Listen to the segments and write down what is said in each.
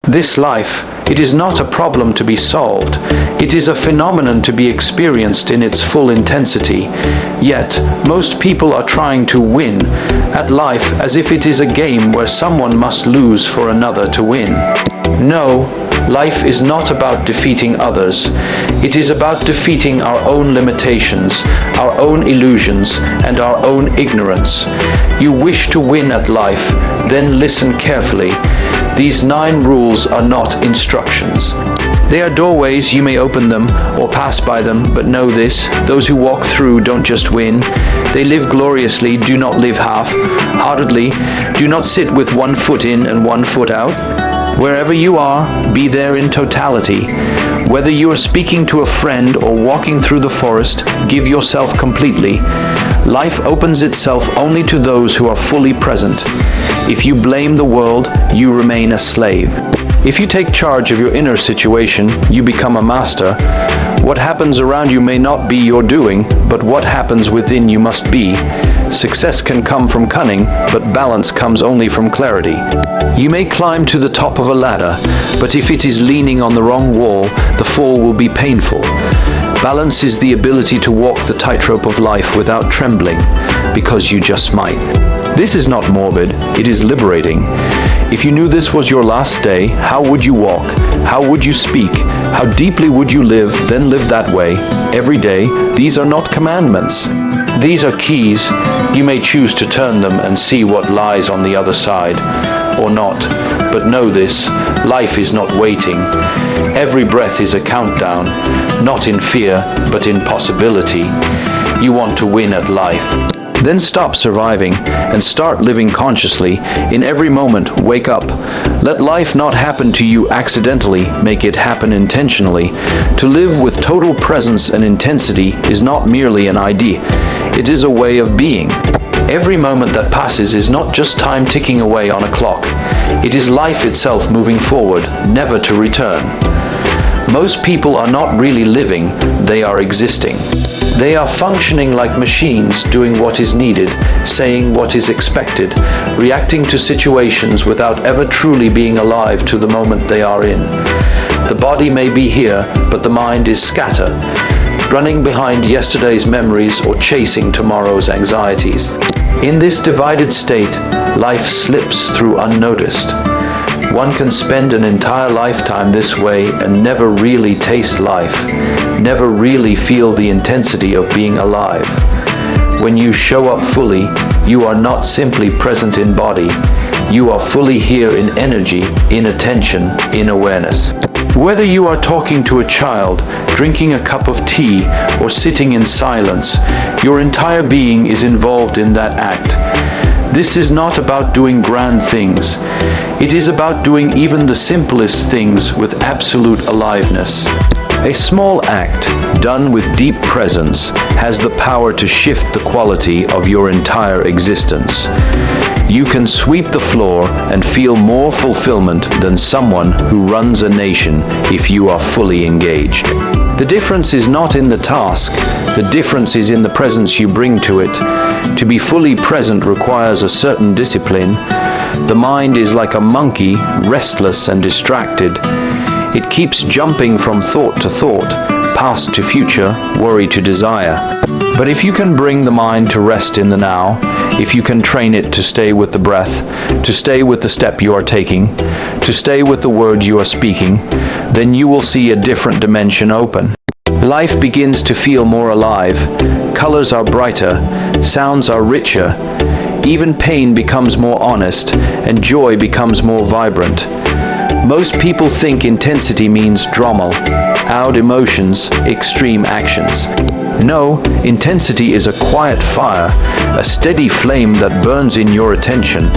This life, it is not a problem to be solved. It is a phenomenon to be experienced in its full intensity. Yet, most people are trying to win at life as if it is a game where someone must lose for another to win. No, life is not about defeating others. It is about defeating our own limitations, our own illusions, and our own ignorance. You wish to win at life, then listen carefully. These 9 rules are not instructions. They are doorways, you may open them or pass by them, but know this, those who walk through don't just win. They live gloriously, do not live half-heartedly. Do not sit with 1 foot in and 1 foot out. Wherever you are, be there in totality. Whether you are speaking to a friend or walking through the forest, give yourself completely. Life opens itself only to those who are fully present. If you blame the world, you remain a slave. If you take charge of your inner situation, you become a master. What happens around you may not be your doing, but what happens within you must be. Success can come from cunning, but balance comes only from clarity. You may climb to the top of a ladder, but if it is leaning on the wrong wall, the fall will be painful. Balance is the ability to walk the tightrope of life without trembling, because you just might. This is not morbid, it is liberating. If you knew this was your last day, how would you walk? How would you speak? How deeply would you live? Then live that way, every day. These are not commandments. These are keys. You may choose to turn them and see what lies on the other side, or not. But know this, life is not waiting. Every breath is a countdown, not in fear, but in possibility. You want to win at life. Then stop surviving and start living consciously. In every moment, wake up. Let life not happen to you accidentally, make it happen intentionally. To live with total presence and intensity is not merely an idea. It is a way of being. Every moment that passes is not just time ticking away on a clock. It is life itself moving forward, never to return. Most people are not really living, they are existing. They are functioning like machines, doing what is needed, saying what is expected, reacting to situations without ever truly being alive to the moment they are in. The body may be here, but the mind is scattered, running behind yesterday's memories or chasing tomorrow's anxieties. In this divided state, life slips through unnoticed. One can spend an entire lifetime this way and never really taste life, never really feel the intensity of being alive. When you show up fully, you are not simply present in body, you are fully here in energy, in attention, in awareness. Whether you are talking to a child, drinking a cup of tea, or sitting in silence, your entire being is involved in that act. This is not about doing grand things. It is about doing even the simplest things with absolute aliveness. A small act, done with deep presence, has the power to shift the quality of your entire existence. You can sweep the floor and feel more fulfillment than someone who runs a nation if you are fully engaged. The difference is not in the task, the difference is in the presence you bring to it. To be fully present requires a certain discipline. The mind is like a monkey, restless and distracted. It keeps jumping from thought to thought, past to future, worry to desire. But if you can bring the mind to rest in the now, if you can train it to stay with the breath, to stay with the step you are taking, to stay with the word you are speaking, then you will see a different dimension open. Life begins to feel more alive. Colors are brighter, sounds are richer. Even pain becomes more honest, and joy becomes more vibrant. Most people think intensity means drama, loud emotions, extreme actions. No, intensity is a quiet fire, a steady flame that burns in your attention.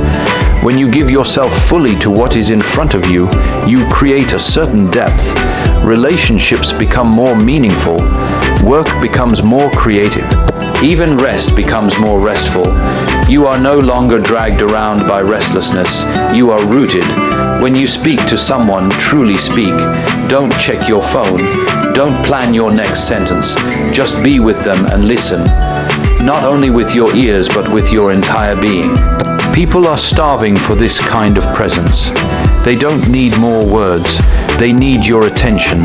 When you give yourself fully to what is in front of you, you create a certain depth. Relationships become more meaningful. Work becomes more creative. Even rest becomes more restful. You are no longer dragged around by restlessness. You are rooted. When you speak to someone, truly speak. Don't check your phone. Don't plan your next sentence. Just be with them and listen. Not only with your ears, but with your entire being. People are starving for this kind of presence. They don't need more words. They need your attention.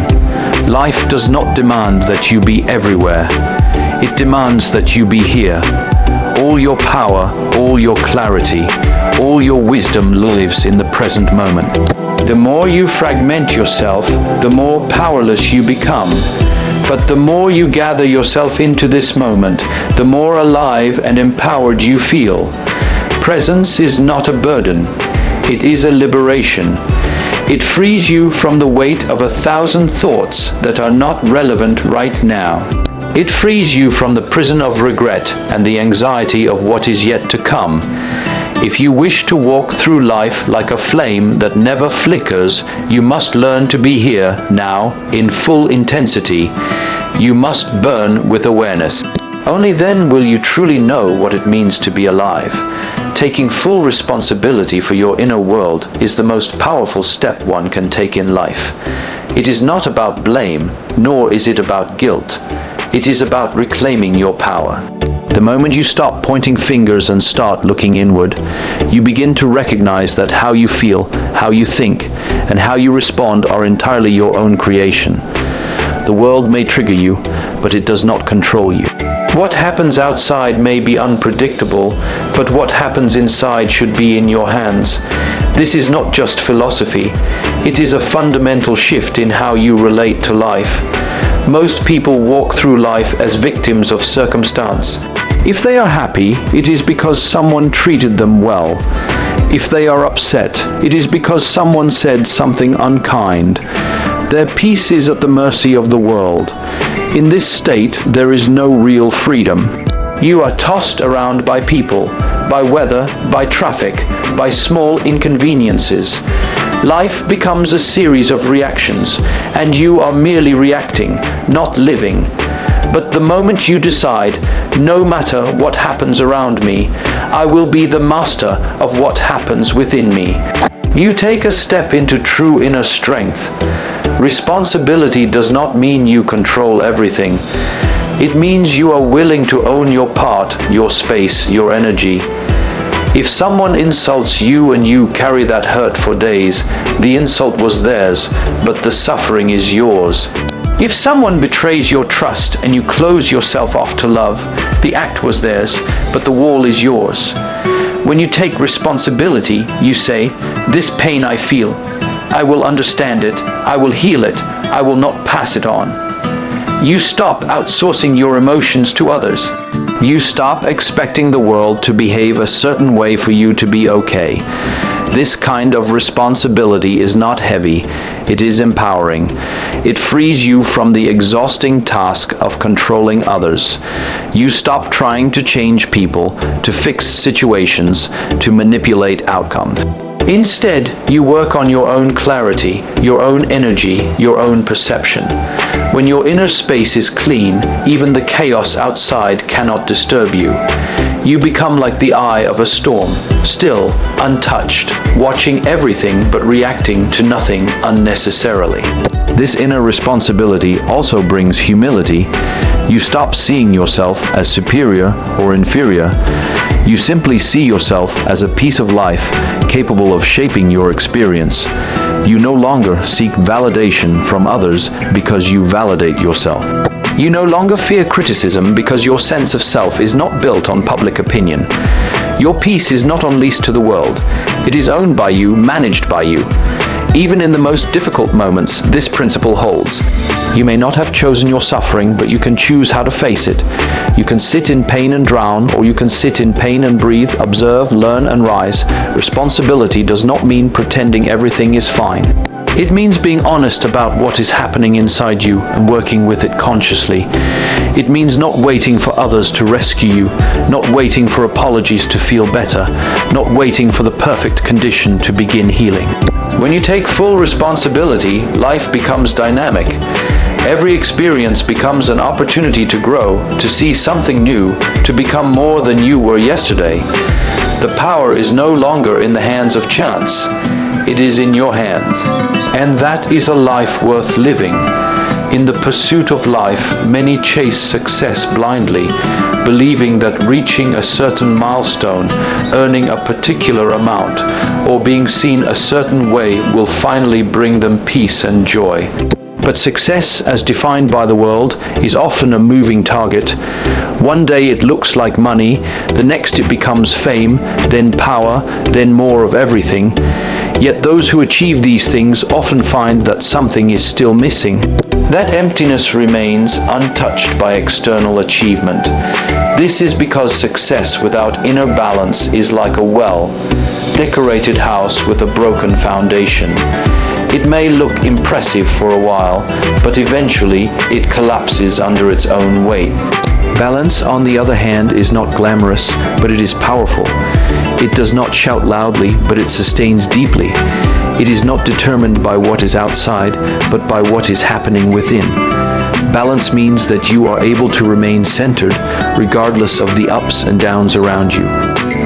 Life does not demand that you be everywhere. It demands that you be here. All your power, all your clarity, all your wisdom lives in the present moment. The more you fragment yourself, the more powerless you become. But the more you gather yourself into this moment, the more alive and empowered you feel. Presence is not a burden. It is a liberation. It frees you from the weight of 1,000 thoughts that are not relevant right now. It frees you from the prison of regret and the anxiety of what is yet to come. If you wish to walk through life like a flame that never flickers, you must learn to be here, now, in full intensity. You must burn with awareness. Only then will you truly know what it means to be alive. Taking full responsibility for your inner world is the most powerful step one can take in life. It is not about blame, nor is it about guilt. It is about reclaiming your power. The moment you stop pointing fingers and start looking inward, you begin to recognize that how you feel, how you think, and how you respond are entirely your own creation. The world may trigger you, but it does not control you. What happens outside may be unpredictable, but what happens inside should be in your hands. This is not just philosophy. It is a fundamental shift in how you relate to life. Most people walk through life as victims of circumstance. If they are happy, it is because someone treated them well. If they are upset, it is because someone said something unkind. Their peace is at the mercy of the world. In this state, there is no real freedom. You are tossed around by people, by weather, by traffic, by small inconveniences. Life becomes a series of reactions, and you are merely reacting, not living. But the moment you decide, no matter what happens around me, I will be the master of what happens within me. You take a step into true inner strength. Responsibility does not mean you control everything. It means you are willing to own your part, your space, your energy. If someone insults you and you carry that hurt for days, the insult was theirs, but the suffering is yours. If someone betrays your trust and you close yourself off to love, the act was theirs, but the wall is yours. When you take responsibility, you say, "This pain I feel. I will understand it. I will heal it. I will not pass it on." You stop outsourcing your emotions to others. You stop expecting the world to behave a certain way for you to be okay. This kind of responsibility is not heavy. It is empowering. It frees you from the exhausting task of controlling others. You stop trying to change people, to fix situations, to manipulate outcomes. Instead, you work on your own clarity, your own energy, your own perception. When your inner space is clean, even the chaos outside cannot disturb you. You become like the eye of a storm, still, untouched, watching everything but reacting to nothing unnecessarily. This inner responsibility also brings humility. You stop seeing yourself as superior or inferior. You simply see yourself as a piece of life capable of shaping your experience. You no longer seek validation from others because you validate yourself. You no longer fear criticism because your sense of self is not built on public opinion. Your peace is not unleashed to the world. It is owned by you, managed by you. Even in the most difficult moments, this principle holds. You may not have chosen your suffering, but you can choose how to face it. You can sit in pain and drown, or you can sit in pain and breathe, observe, learn, and rise. Responsibility does not mean pretending everything is fine. It means being honest about what is happening inside you and working with it consciously. It means not waiting for others to rescue you, not waiting for apologies to feel better, not waiting for the perfect condition to begin healing. When you take full responsibility, life becomes dynamic. Every experience becomes an opportunity to grow, to see something new, to become more than you were yesterday. The power is no longer in the hands of chance. It is in your hands. And that is a life worth living. In the pursuit of life, many chase success blindly, believing that reaching a certain milestone, earning a particular amount, or being seen a certain way will finally bring them peace and joy. But success, as defined by the world, is often a moving target. One day it looks like money, the next it becomes fame, then power, then more of everything. Yet those who achieve these things often find that something is still missing. That emptiness remains untouched by external achievement. This is because success without inner balance is like a well-decorated house with a broken foundation. It may look impressive for a while, but eventually it collapses under its own weight. Balance, on the other hand, is not glamorous, but it is powerful. It does not shout loudly, but it sustains deeply. It is not determined by what is outside, but by what is happening within. Balance means that you are able to remain centered, regardless of the ups and downs around you.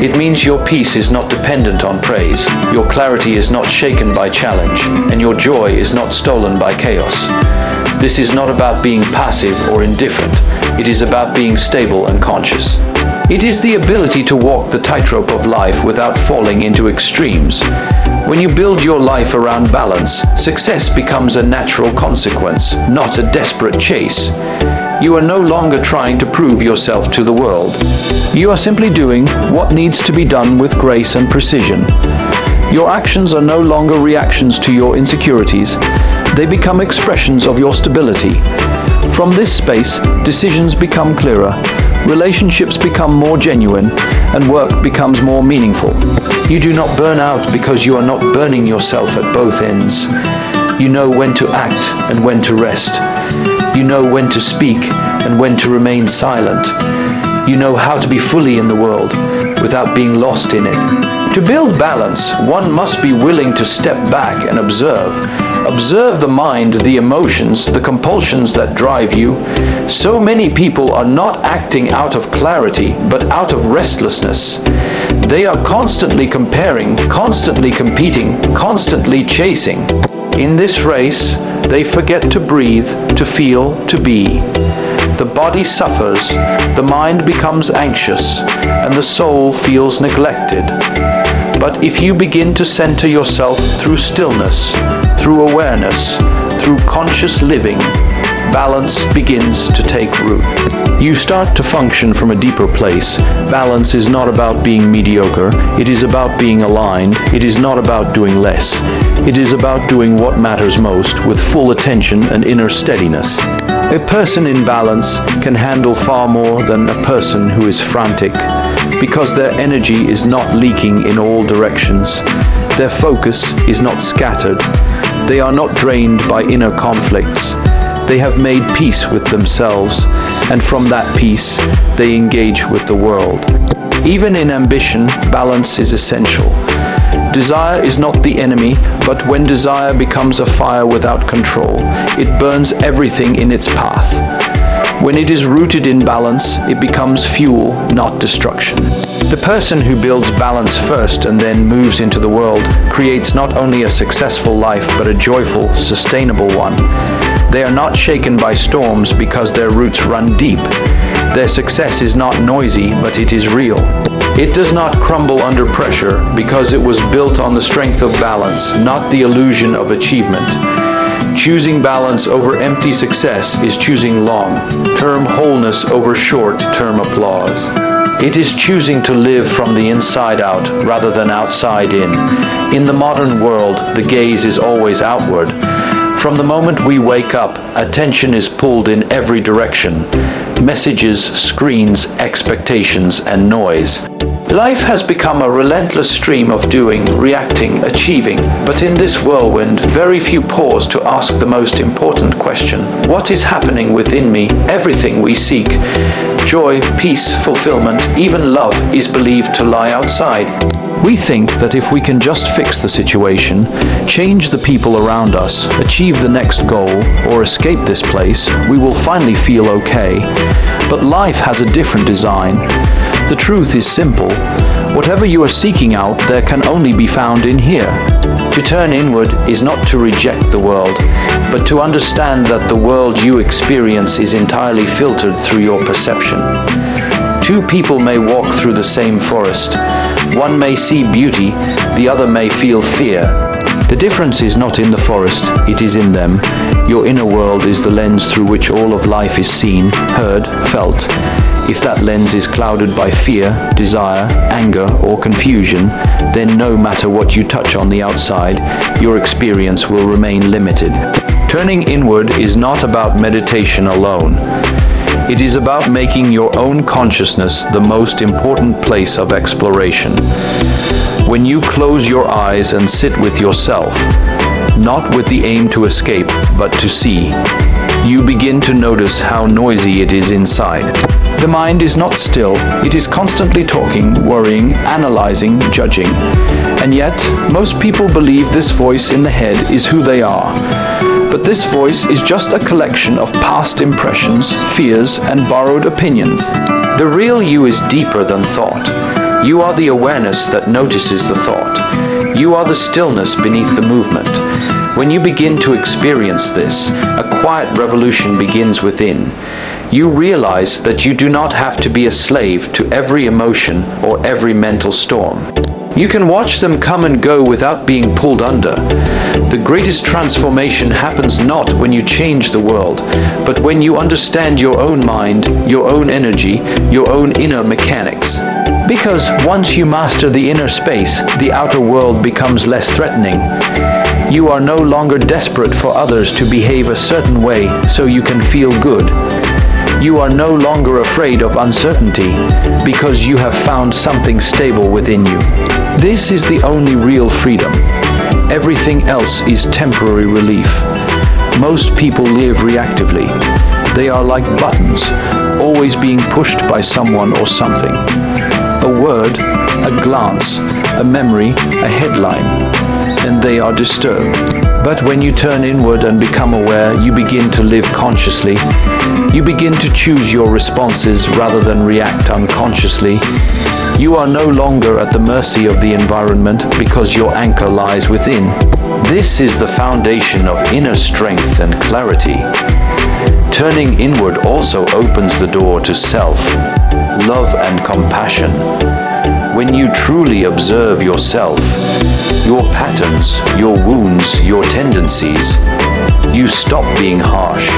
It means your peace is not dependent on praise, your clarity is not shaken by challenge, and your joy is not stolen by chaos. This is not about being passive or indifferent, it is about being stable and conscious. It is the ability to walk the tightrope of life without falling into extremes. When you build your life around balance, success becomes a natural consequence, not a desperate chase. You are no longer trying to prove yourself to the world. You are simply doing what needs to be done with grace and precision. Your actions are no longer reactions to your insecurities. They become expressions of your stability. From this space, decisions become clearer, relationships become more genuine, and work becomes more meaningful. You do not burn out because you are not burning yourself at both ends. You know when to act and when to rest. You know when to speak and when to remain silent. You know how to be fully in the world without being lost in it. To build balance, one must be willing to step back and observe. Observe the mind, the emotions, the compulsions that drive you. So many people are not acting out of clarity, but out of restlessness. They are constantly comparing, constantly competing, constantly chasing. In this race, they forget to breathe, to feel, to be. The body suffers, the mind becomes anxious, and the soul feels neglected. But if you begin to center yourself through stillness, through awareness, through conscious living, balance begins to take root. You start to function from a deeper place. Balance is not about being mediocre. It is about being aligned. It is not about doing less. It is about doing what matters most with full attention and inner steadiness. A person in balance can handle far more than a person who is frantic, because their energy is not leaking in all directions. Their focus is not scattered. They are not drained by inner conflicts. They have made peace with themselves, and from that peace, they engage with the world. Even in ambition, balance is essential. Desire is not the enemy, but when desire becomes a fire without control, it burns everything in its path. When it is rooted in balance, it becomes fuel, not destruction. The person who builds balance first and then moves into the world creates not only a successful life, but a joyful, sustainable one. They are not shaken by storms because their roots run deep. Their success is not noisy, but it is real. It does not crumble under pressure because it was built on the strength of balance, not the illusion of achievement. Choosing balance over empty success is choosing long-term wholeness over short-term applause. It is choosing to live from the inside out rather than outside in. In the modern world, the gaze is always outward. From the moment we wake up, attention is pulled in every direction. Messages, screens, expectations, and noise. Life has become a relentless stream of doing, reacting, achieving, but in this whirlwind, very few pause to ask the most important question. What is happening within me? Everything we seek, joy, peace, fulfillment, even love, is believed to lie outside. We think that if we can just fix the situation, change the people around us, achieve the next goal, or escape this place, we will finally feel okay. But life has a different design. The truth is simple. Whatever you are seeking out there can only be found in here. To turn inward is not to reject the world, but to understand that the world you experience is entirely filtered through your perception. Two people may walk through the same forest. One may see beauty, the other may feel fear. The difference is not in the forest, it is in them. Your inner world is the lens through which all of life is seen, heard, felt. If that lens is clouded by fear, desire, anger, or confusion, then no matter what you touch on the outside, your experience will remain limited. Turning inward is not about meditation alone. It is about making your own consciousness the most important place of exploration. When you close your eyes and sit with yourself, not with the aim to escape, but to see, you begin to notice how noisy it is inside. The mind is not still, it is constantly talking, worrying, analyzing, judging. And yet, most people believe this voice in the head is who they are. But this voice is just a collection of past impressions, fears, and borrowed opinions. The real you is deeper than thought. You are the awareness that notices the thought. You are the stillness beneath the movement. When you begin to experience this, a quiet revolution begins within. You realize that you do not have to be a slave to every emotion or every mental storm. You can watch them come and go without being pulled under. The greatest transformation happens not when you change the world, but when you understand your own mind, your own energy, your own inner mechanics. Because once you master the inner space, the outer world becomes less threatening. You are no longer desperate for others to behave a certain way so you can feel good. You are no longer afraid of uncertainty because you have found something stable within you. This is the only real freedom. Everything else is temporary relief. Most people live reactively. They are like buttons, always being pushed by someone or something. A word, a glance, a memory, a headline, and they are disturbed. But when you turn inward and become aware, you begin to live consciously. You begin to choose your responses rather than react unconsciously. You are no longer at the mercy of the environment because your anchor lies within. This is the foundation of inner strength and clarity. Turning inward also opens the door to self, love and compassion. When you truly observe yourself, your patterns, your wounds, your tendencies, you stop being harsh.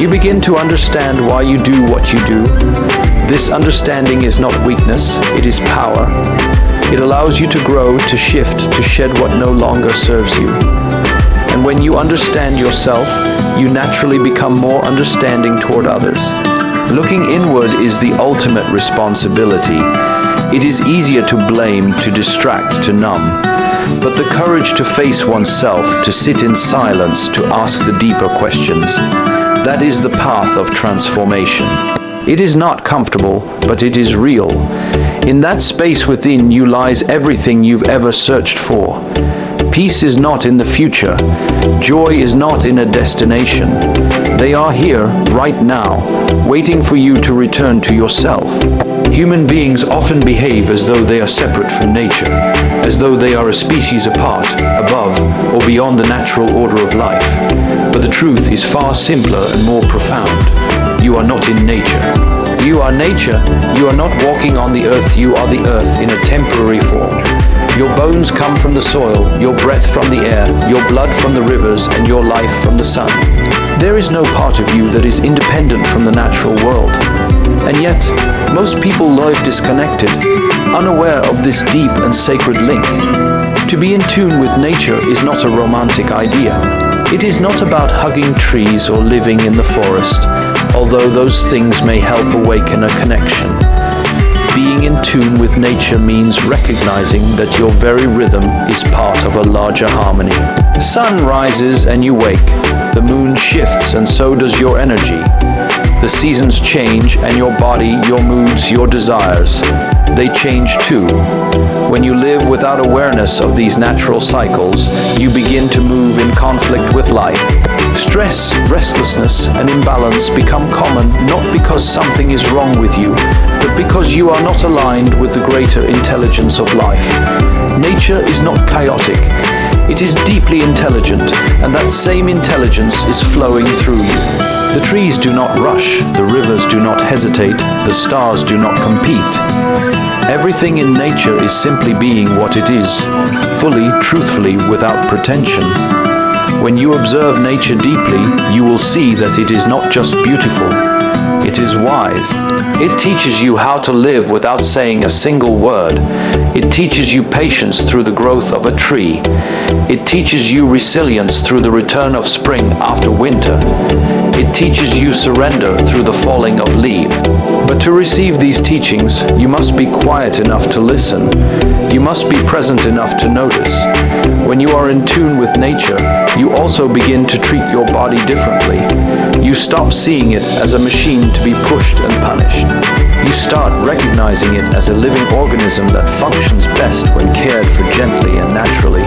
You begin to understand why you do what you do. This understanding is not weakness, it is power. It allows you to grow, to shift, to shed what no longer serves you. And when you understand yourself, you naturally become more understanding toward others. Looking inward is the ultimate responsibility. It is easier to blame, to distract, to numb. But the courage to face oneself, to sit in silence, to ask the deeper questions, that is the path of transformation. It is not comfortable, but it is real. In that space within you lies everything you've ever searched for. Peace is not in the future. Joy is not in a destination. They are here, right now, waiting for you to return to yourself. Human beings often behave as though they are separate from nature, as though they are a species apart, above, or beyond the natural order of life. But the truth is far simpler and more profound. You are not in nature. You are nature. You are not walking on the earth. You are the earth in a temporary form. Your bones come from the soil, your breath from the air, your blood from the rivers, and your life from the sun. There is no part of you that is independent from the natural world. And yet, most people live disconnected, unaware of this deep and sacred link. To be in tune with nature is not a romantic idea. It is not about hugging trees or living in the forest, although those things may help awaken a connection. Being in tune with nature means recognizing that your very rhythm is part of a larger harmony. The sun rises and you wake. The moon shifts and so does your energy. The seasons change and your body, your moods, your desires, they change too. When you live without awareness of these natural cycles, you begin to move in conflict with life. Stress, restlessness, and imbalance become common not because something is wrong with you, but because you are not aligned with the greater intelligence of life. Nature is not chaotic. It is deeply intelligent, and that same intelligence is flowing through you. The trees do not rush, the rivers do not hesitate, the stars do not compete. Everything in nature is simply being what it is, fully, truthfully, without pretension. When you observe nature deeply, you will see that it is not just beautiful, it is wise. It teaches you how to live without saying a single word. It teaches you patience through the growth of a tree. It teaches you resilience through the return of spring after winter. It teaches you surrender through the falling of leaves. But to receive these teachings, you must be quiet enough to listen. You must be present enough to notice. When you are in tune with nature, you also begin to treat your body differently. You stop seeing it as a machine to be pushed and punished. You start recognizing it as a living organism that functions best when cared for gently and naturally.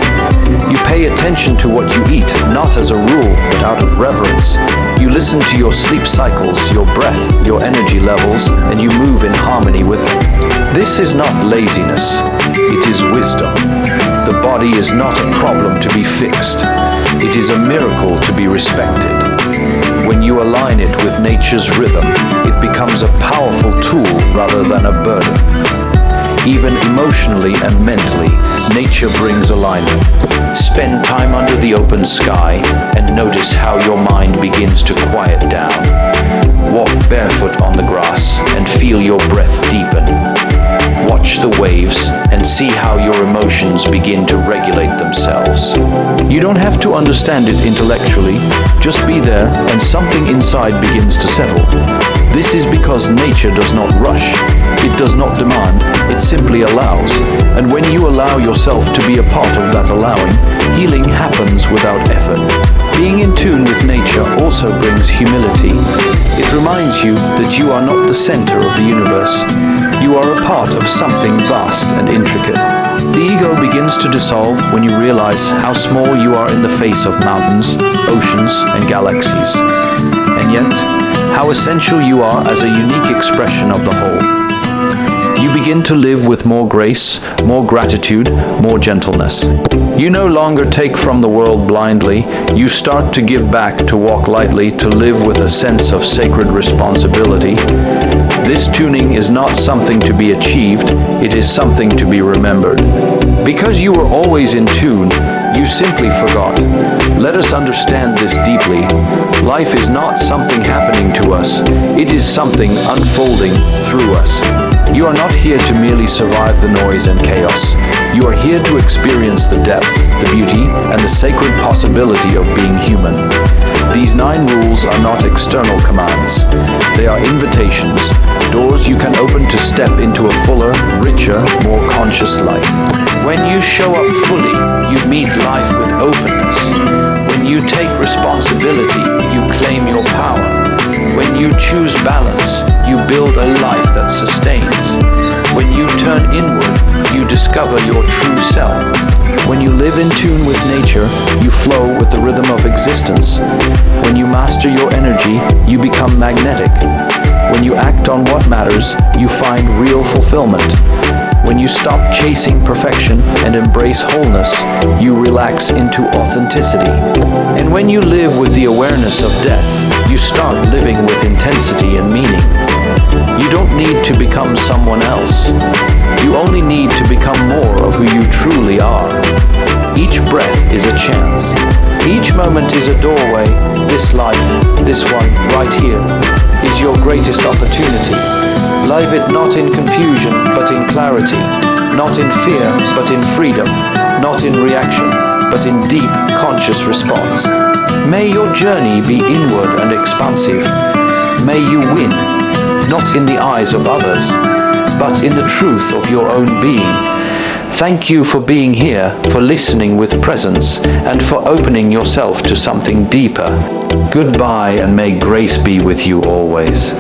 You pay attention to what you eat, not as a rule, but out of reverence. You listen to your sleep cycles, your breath, your energy levels, and you move in harmony with them. This is not laziness, it is wisdom. The body is not a problem to be fixed. It is a miracle to be respected. When you align it with nature's rhythm, it becomes a powerful tool rather than a burden. Even emotionally and mentally, nature brings alignment. Spend time under the open sky and notice how your mind begins to quiet down. Walk barefoot on the grass and feel your breath deepen. Watch the waves and see how your emotions begin to regulate themselves. You don't have to understand it intellectually, just be there and something inside begins to settle. This is because nature does not rush, it does not demand, it simply allows. And when you allow yourself to be a part of that allowing, healing happens without effort. Being in tune with nature also brings humility. It reminds you that you are not the center of the universe. You are a part of something vast and intricate. The ego begins to dissolve when you realize how small you are in the face of mountains, oceans, and galaxies. And yet, how essential you are as a unique expression of the whole. You begin to live with more grace, more gratitude, more gentleness. You no longer take from the world blindly. You start to give back, to walk lightly, to live with a sense of sacred responsibility. This tuning is not something to be achieved, it is something to be remembered. Because you were always in tune, you simply forgot. Let us understand this deeply. Life is not something happening to us, it is something unfolding through us. You are not here to merely survive the noise and chaos. You are here to experience the depth, the beauty, and the sacred possibility of being human. These 9 rules are not external commands. They are invitations, doors you can open to step into a fuller, richer, more conscious life. When you show up fully, you meet life with openness. When you take responsibility, you claim your power. When you choose balance, you build a life that sustains. When you turn inward, you discover your true self. When you live in tune with nature, you flow with the rhythm of existence. When you master your energy, you become magnetic. When you act on what matters, you find real fulfillment. When you stop chasing perfection and embrace wholeness, you relax into authenticity. And when you live with the awareness of death, you start living with intensity and meaning. You don't need to become someone else. You only need to become more of who you truly are. Each breath is a chance. Each moment is a doorway. This life, this one, right here, is your greatest opportunity. Live it not in confusion, but in clarity. Not in fear, but in freedom. Not in reaction, but in deep, conscious response. May your journey be inward and expansive. May you win, not in the eyes of others, but in the truth of your own being. Thank you for being here, for listening with presence, and for opening yourself to something deeper. Goodbye, and may grace be with you always.